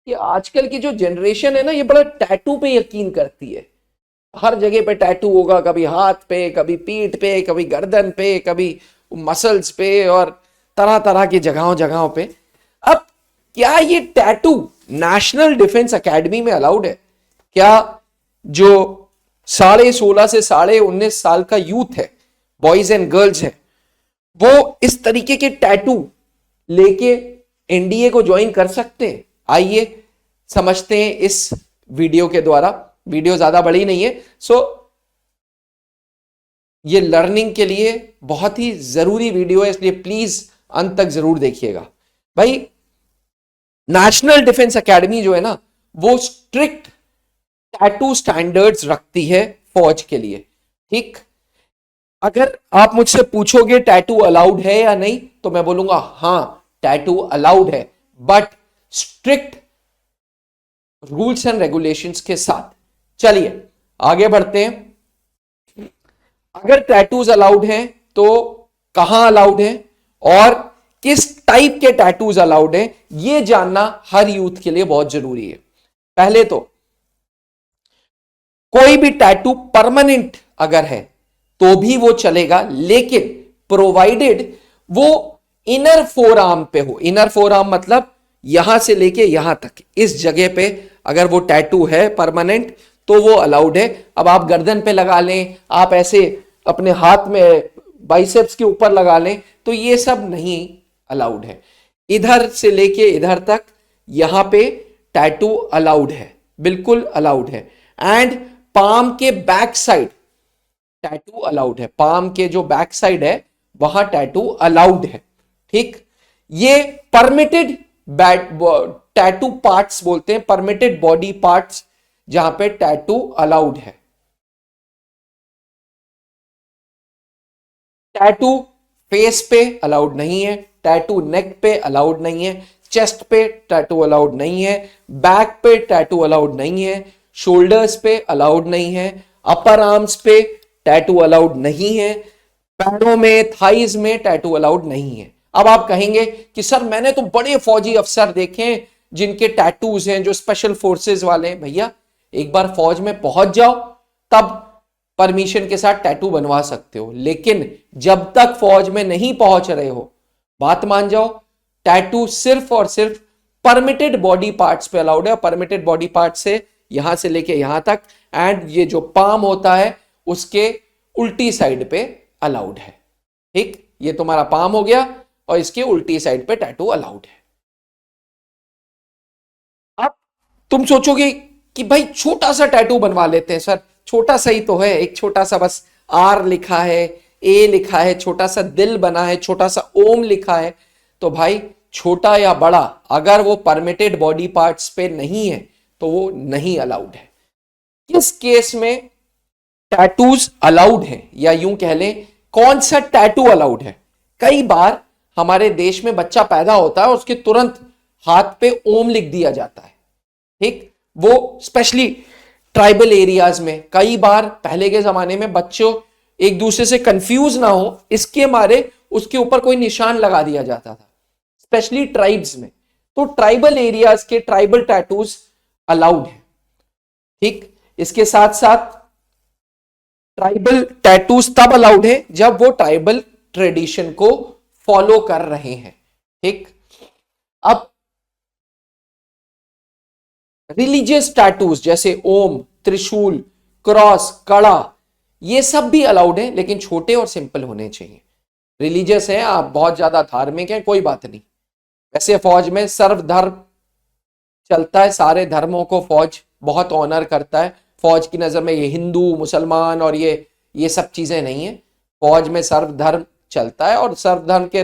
कि आजकल की जो जनरेशन है ना, ये बड़ा टैटू पे यकीन करती है। हर जगह पे टैटू होगा, कभी हाथ पे, कभी पीठ पे, कभी गर्दन पे, कभी मसल्स पे, और तरह तरह की जगहों जगहों पे। अब क्या ये टैटू नेशनल डिफेंस एकेडमी में अलाउड है? क्या जो 16.5 से 19.5 साल का यूथ है, बॉयज एंड गर्ल्स है, वो इस तरीके के टैटू लेके एनडीए को ज्वाइन कर सकते हैं? आइए समझते हैं इस वीडियो के द्वारा। वीडियो ज्यादा बड़ी नहीं है, सो ये लर्निंग के लिए बहुत ही जरूरी वीडियो है, इसलिए प्लीज अंत तक जरूर देखिएगा। भाई, नेशनल डिफेंस एकेडमी जो है ना, वो स्ट्रिक्ट टैटू स्टैंडर्ड्स रखती है फौज के लिए। ठीक, अगर आप मुझसे पूछोगे टैटू अलाउड है या नहीं, तो मैं बोलूंगा हां, टैटू अलाउड है, but strict rules and regulations के साथ। चलिए आगे बढ़ते हैं। अगर टैटूज अलाउड हैं तो कहां अलाउड है और किस टाइप के टैटूज अलाउड हैं, यह जानना हर यूथ के लिए बहुत जरूरी है। पहले तो कोई भी टैटू परमानेंट अगर है तो भी वो चलेगा, लेकिन प्रोवाइडेड वो इनर फोर आर्म पे हो। इनर फोर आर्म मतलब यहां से लेके यहां तक, इस जगह पे अगर वो टैटू है परमानेंट तो वो अलाउड है। अब आप गर्दन पे लगा लें, आप ऐसे अपने हाथ में बाइसेप्स के ऊपर लगा लें, तो ये सब नहीं अलाउड है। इधर से लेके इधर तक यहां पे टैटू अलाउड है, बिल्कुल अलाउड है। एंड पाम के बैक साइड टैटू अलाउड है, पाम के जो बैक साइड है वहां टैटू अलाउड है। ठीक, ये परमिटेड टैटू पार्ट्स बोलते हैं, परमिटेड बॉडी पार्ट्स जहां पे टैटू अलाउड है। टैटू फेस पे अलाउड नहीं है, टैटू नेक पे अलाउड नहीं है, चेस्ट पे टैटू अलाउड नहीं है, बैक पे टैटू अलाउड नहीं है, शोल्डर्स पे अलाउड नहीं है, अपर आर्म्स पे टैटू अलाउड नहीं है, पैरों में, थाइज में टैटू अलाउड नहीं है। अब आप कहेंगे कि सर मैंने तो बड़े फौजी अफसर देखे हैं जिनके टैटूज हैं, जो स्पेशल फोर्सेस वाले हैं। भैया, एक बार फौज में पहुंच जाओ तब परमिशन के साथ टैटू बनवा सकते हो, लेकिन जब तक फौज में नहीं पहुंच रहे हो, बात मान जाओ, टैटू सिर्फ और सिर्फ परमिटेड बॉडी पार्ट्स पे अलाउड है। परमिटेड बॉडी पार्ट से यहां से लेके यहां तक, एंड ये जो पाम होता है उसके उल्टी साइड पे अलाउड है। ठीक, ये तुम्हारा पाम हो गया और इसके उल्टी साइड पे टैटू अलाउड है। अब तुम सोचोगे कि भाई छोटा सा टैटू बनवा लेते हैं। सर छोटा सा ही तो है, एक छोटा सा बस आर लिखा है, ए लिखा है, छोटा सा दिल बना है, छोटा सा ओम लिखा है। तो भाई छोटा या बड़ा अगर वो परमिटेड बॉडी पार्ट्स पे नहीं है तो वो नहीं अलाउड है। किस केस में टैटूज अलाउड है, या यूं कह लें कौन सा टैटू अलाउड है? कई बार हमारे देश में बच्चा पैदा होता है और उसके तुरंत हाथ पे ओम लिख दिया जाता है। ठीक, वो स्पेशली ट्राइबल एरियाज में कई बार पहले के जमाने में बच्चों एक दूसरे से कंफ्यूज ना हो इसके मारे उसके ऊपर कोई निशान लगा दिया जाता था, स्पेशली ट्राइब्स में। तो ट्राइबल एरियाज के ट्राइबल टैटूज अलाउड है। ठीक, इसके साथ साथ ट्राइबल टैटूज तब अलाउड है जब वो ट्राइबल ट्रेडिशन को फॉलो कर रहे हैं। ठीक, अब रिलीजियस टैटूज जैसे ओम, त्रिशूल, क्रॉस, कड़ा, ये सब भी अलाउड है, लेकिन छोटे और सिंपल होने चाहिए। रिलीजियस है, आप बहुत ज्यादा धार्मिक हैं, कोई बात नहीं। वैसे फौज में सर्वधर्म चलता है, सारे धर्मों को फौज बहुत ऑनर करता है। फौज की नजर में ये हिंदू, मुसलमान और ये सब चीजें नहीं है। फौज में सर्वधर्म चलता है और सर्वधर्म के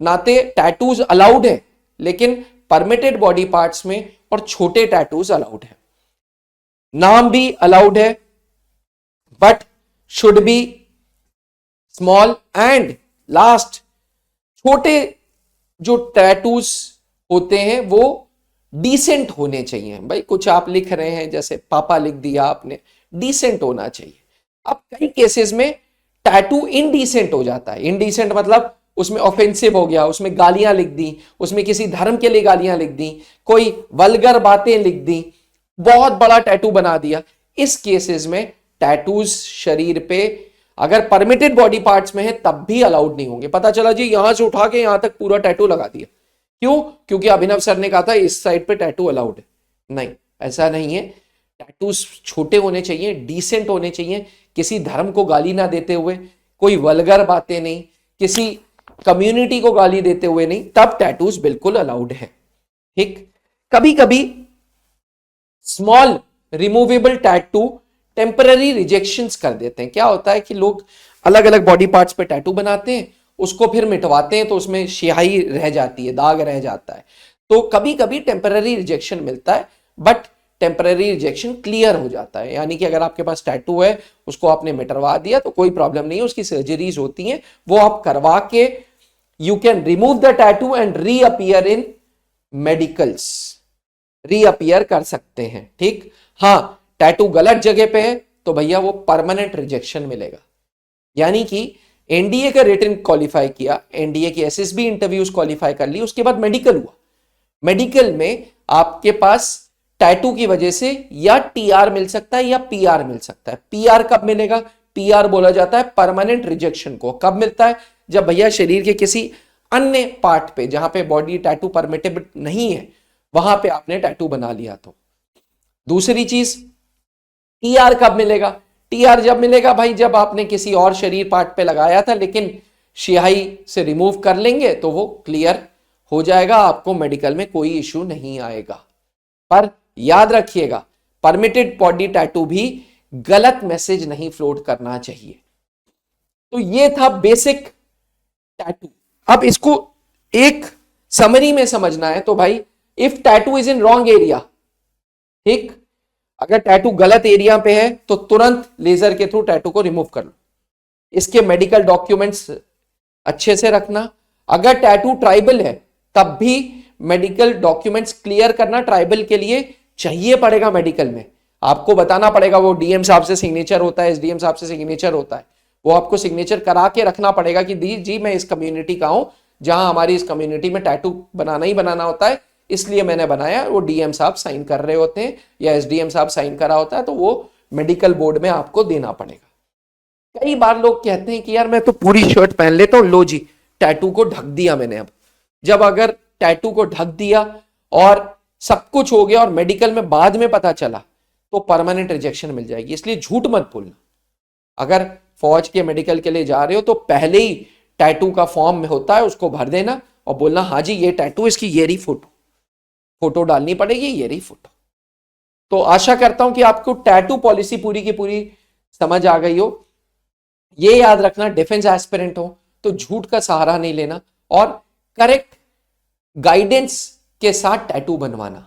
नाते टैटूज अलाउड है, लेकिन परमिटेड बॉडी पार्ट्स में, और छोटे टैटूज अलाउड है। नाम भी अलाउड है, but should be small. And last, छोटे जो टैटूज होते हैं वो डिसेंट होने चाहिए। भाई कुछ आप लिख रहे हैं, जैसे पापा लिख दिया आपने, डिसेंट होना चाहिए। अब कई केसेस में टैटू इनडिसेंट हो जाता है। इनडिसेंट मतलब उसमें ऑफेंसिव हो गया, उसमें गालियां लिख दी, उसमें किसी धर्म के लिए गालियां लिख दी, कोई वल्गर बातें लिख दी, बहुत बड़ा टैटू बना दिया। इस केसेस में टैटूज शरीर पे अगर परमिटेड बॉडी पार्ट्स में है तब भी अलाउड नहीं होंगे। पता चला जी यहां से उठा के यहां तक पूरा टैटू लगा दिया, क्यों? क्योंकि अभिनव सर ने कहा था इस साइड पे टैटू अलाउड है। नहीं, ऐसा नहीं है। टैटूज छोटे होने चाहिए, डिसेंट होने चाहिए, किसी धर्म को गाली ना देते हुए, कोई वल्गर बातें नहीं, किसी कम्युनिटी को गाली देते हुए नहीं, तब टैटूज बिल्कुल अलाउड है। ठीक। कभी कभी small removable tattoo temporary rejections कर देते हैं। क्या होता है कि लोग अलग अलग बॉडी पार्ट्स पे टैटू बनाते हैं, उसको फिर मिटवाते हैं तो उसमें स्याही रह जाती है, दाग रह जाता है, तो कभी कभी टेम्पररी रिजेक्शन मिलता है, बट टेम्पररी रिजेक्शन क्लियर हो जाता है। यानी कि अगर आपके पास टैटू है, उसको आपने मिटवा दिया तो कोई प्रॉब्लम नहीं है, उसकी सर्जरीज होती हैं, वो आप करवा के you can remove the tattoo and reappear in medicals, reappear कर सकते हैं। ठीक। हाँ, टैटू गलत जगह पे है तो भैया वो परमानेंट रिजेक्शन मिलेगा। यानी कि एनडीए का रिटन क्वालिफाई किया, एनडीए की एसएसबी इंटरव्यूज क्वालिफाई कर ली, उसके बाद मेडिकल हुआ, मेडिकल में आपके पास टैटू की वजह से या टीआर मिल सकता है या पीआर मिल सकता है। पीआर कब मिलेगा? पीआर बोला जाता है परमानेंट रिजेक्शन को। कब मिलता है? जब भैया शरीर के किसी अन्य पार्ट पे जहां पे बॉडी टैटू परमिटेबल नहीं है वहां पे आपने टैटू बना लिया तो। दूसरी चीज, टीआर कब मिलेगा? टीआर जब मिलेगा भाई जब आपने किसी और शरीर पार्ट पे लगाया था, लेकिन स्याही से रिमूव कर लेंगे तो वो क्लियर हो जाएगा, आपको मेडिकल में कोई इश्यू नहीं आएगा। पर याद रखिएगा, परमिटेड बॉडी टैटू भी गलत मैसेज नहीं फ्लोट करना चाहिए। तो ये था बेसिक टैटू। अब इसको एक समरी में समझना है तो भाई, if tattoo is in wrong area, ठीक, अगर टैटू गलत एरिया पे है तो तुरंत लेजर के थ्रू टैटू को रिमूव कर लो। इसके मेडिकल डॉक्यूमेंट्स अच्छे से रखना। अगर टैटू ट्राइबल है तब भी मेडिकल डॉक्यूमेंट्स क्लियर करना। ट्राइबल के लिए चाहिए पड़ेगा मेडिकल में, आपको बताना पड़ेगा, वो डीएम साहब से सिग्नेचर होता है, एसडीएम साहब से सिग्नेचर होता है, वो आपको सिग्नेचर करा के रखना पड़ेगा कि दी जी मैं इस कम्युनिटी का हूं, जहां हमारी इस कम्युनिटी में टैटू बनाना ही बनाना होता है, इसलिए मैंने बनाया। वो डीएम साहब साइन कर रहे होते हैं या एसडीएम साहब साइन करा होता है, तो वो मेडिकल बोर्ड में आपको देना पड़ेगा। कई बार लोग कहते हैं कि यार मैं तो पूरी शर्ट पहन लेता हूं, लो जी टैटू को ढक दिया मैंने। अब जब अगर टैटू को ढक दिया और सब कुछ हो गया और मेडिकल में बाद में पता चला तो परमानेंट रिजेक्शन मिल जाएगी। इसलिए झूठ मत बोलना। अगर फौज के मेडिकल के लिए जा रहे हो तो पहले ही टैटू का फॉर्म में होता है, उसको भर देना और बोलना हाँ जी ये टैटू, इसकी ये रही फोटो डालनी पड़ेगी, ये रही फोटो। तो आशा करता हूं कि आपको टैटू पॉलिसी पूरी की पूरी समझ आ गई हो। ये याद रखना, डिफेंस एस्पिरेंट हो तो झूठ का सहारा नहीं लेना और करेक्ट गाइडेंस के साथ टैटू बनवाना,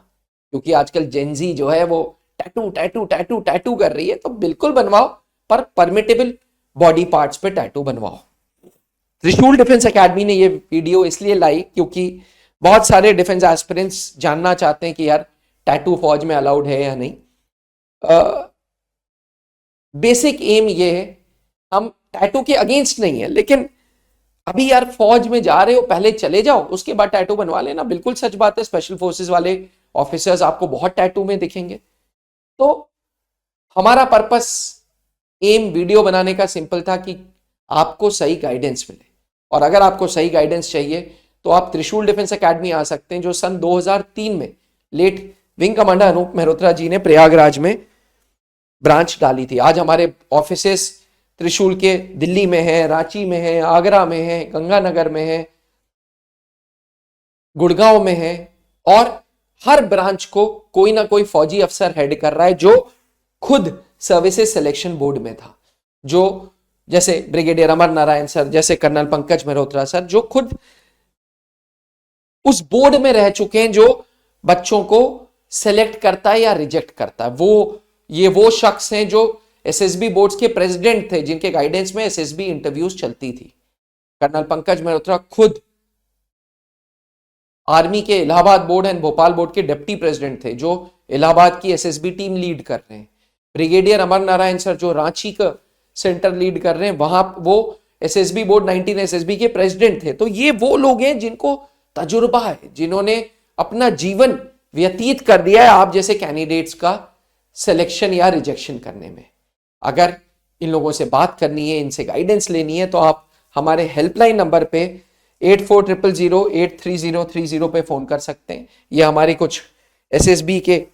क्योंकि आजकल जेनजी जो है वो टैटू टैटू टैटू टैटू कर रही है, तो बिल्कुल बनवाओ, पर परमिटेबल बॉडी पार्ट्स पे टैटू बनवाओ। त्रिशूल डिफेंस एकेडमी ने ये वीडियो इसलिए लाई क्योंकि बहुत सारे डिफेंस एस्पिरेंट्स जानना चाहते हैं कि यार टैटू फौज में अलाउड है या नहीं। बेसिक एम ये है, हम टैटू के अगेंस्ट नहीं है, लेकिन अभी यार फौज में जा रहे हो, पहले चले जाओ, उसके बाद टैटू बनवा लेना। बिल्कुल सच बात है, स्पेशल फोर्सेस वाले ऑफिसर्स आपको बहुत टैटू में दिखेंगे। तो हमारा पर्पस, एम वीडियो बनाने का सिंपल था कि आपको सही गाइडेंस मिले, और अगर आपको सही गाइडेंस चाहिए तो आप त्रिशूल डिफेंस एकेडमी आ सकते हैं, जो सन 2003 में late wing commander Anoop Mehrotra ji ने प्रयागराज में ब्रांच डाली थी। आज हमारे ऑफिसेस त्रिशूल के दिल्ली में है, रांची में है, आगरा में है, गंगानगर में है, गुड़गांव में है, और हर ब्रांच को कोई ना कोई फौजी अफसर हेड कर रहा है जो खुद सर्विसेज सिलेक्शन बोर्ड में था, जो जैसे ब्रिगेडियर अमर नारायण सर, जैसे कर्नल पंकज मेहरोत्रा सर, जो खुद उस बोर्ड में रह चुके हैं, जो बच्चों को सेलेक्ट करता है या रिजेक्ट करता है। वो शख्स हैं जो एसएसबी बोर्ड्स के प्रेसिडेंट थे, जिनके गाइडेंस में एसएसबी इंटरव्यूज चलती थी। कर्नल पंकज मेहरोत्रा खुद आर्मी के Allahabad board and Bhopal board के डिप्टी प्रेसिडेंट थे, जो इलाहाबाद की एसएसबी टीम लीड कर रहे हैं। ब्रिगेडियर अमर नारायण सर जो रांची का सेंटर लीड कर रहे हैं, वहां वो एसएसबी बोर्ड 19 एसएसबी के प्रेसिडेंट थे। तो ये वो लोग हैं जिनको तजुर्बा है, जिन्होंने अपना जीवन व्यतीत कर दिया है आप जैसे कैंडिडेट्स का सिलेक्शन या रिजेक्शन करने में। अगर इन लोगों से बात करनी है, इनसे गाइडेंस लेनी है, तो आप हमारे हेल्पलाइन नंबर पे 8400083030 पे फोन कर सकते हैं। ये हमारे कुछ एसएसबी के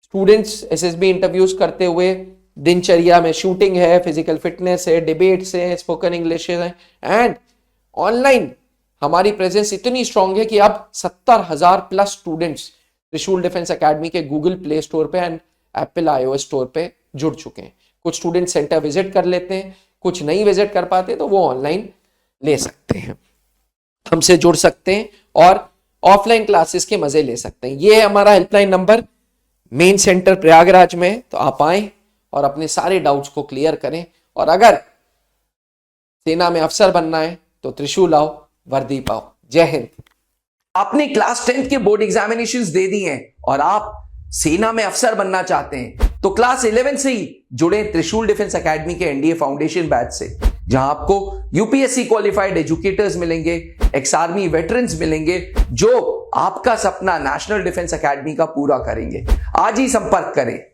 स्टूडेंट्स एसएसबी इंटरव्यूज करते हुए दिनचर्या में शूटिंग है, फिजिकल फिटनेस है, डिबेट्स है, स्पोकन इंग्लिश है, एंड ऑनलाइन हमारी प्रेजेंस इतनी स्ट्रांग है कि अब 70,000 प्लस स्टूडेंट्स त्रिशूल डिफेंस एकेडमी के गूगल प्ले स्टोर पे एंड एप्पल iOS स्टोर पे जुड़ चुके हैं। कुछ स्टूडेंट सेंटर विजिट कर लेते हैं, कुछ नहीं विजिट कर पाते तो वो ऑनलाइन ले सकते हैं, हमसे जुड़ सकते हैं और ऑफलाइन क्लासेस के मजे ले सकते हैं। ये है हमारा helpline number, main centre Prayagraj में। तो आप आए और अपने सारे डाउट्स को क्लियर करें। और अगर सेना में अफसर बनना है तो त्रिशूल आओ, वर्दी पाओ। जय हिंद। आपने क्लास 10th के बोर्ड एग्जामिनेशंस दे दिए हैं और आप सेना में अफसर बनना चाहते हैं तो क्लास 11 से ही जुड़े त्रिशूल डिफेंस एकेडमी के एनडीए फाउंडेशन बैच से, जहां आपको यूपीएससी क्वालिफाइड एजुकेटर्स मिलेंगे, एक्स आर्मी वेटरन्स मिलेंगे, जो आपका सपना नेशनल डिफेंस एकेडमी का पूरा करेंगे। आज ही संपर्क करें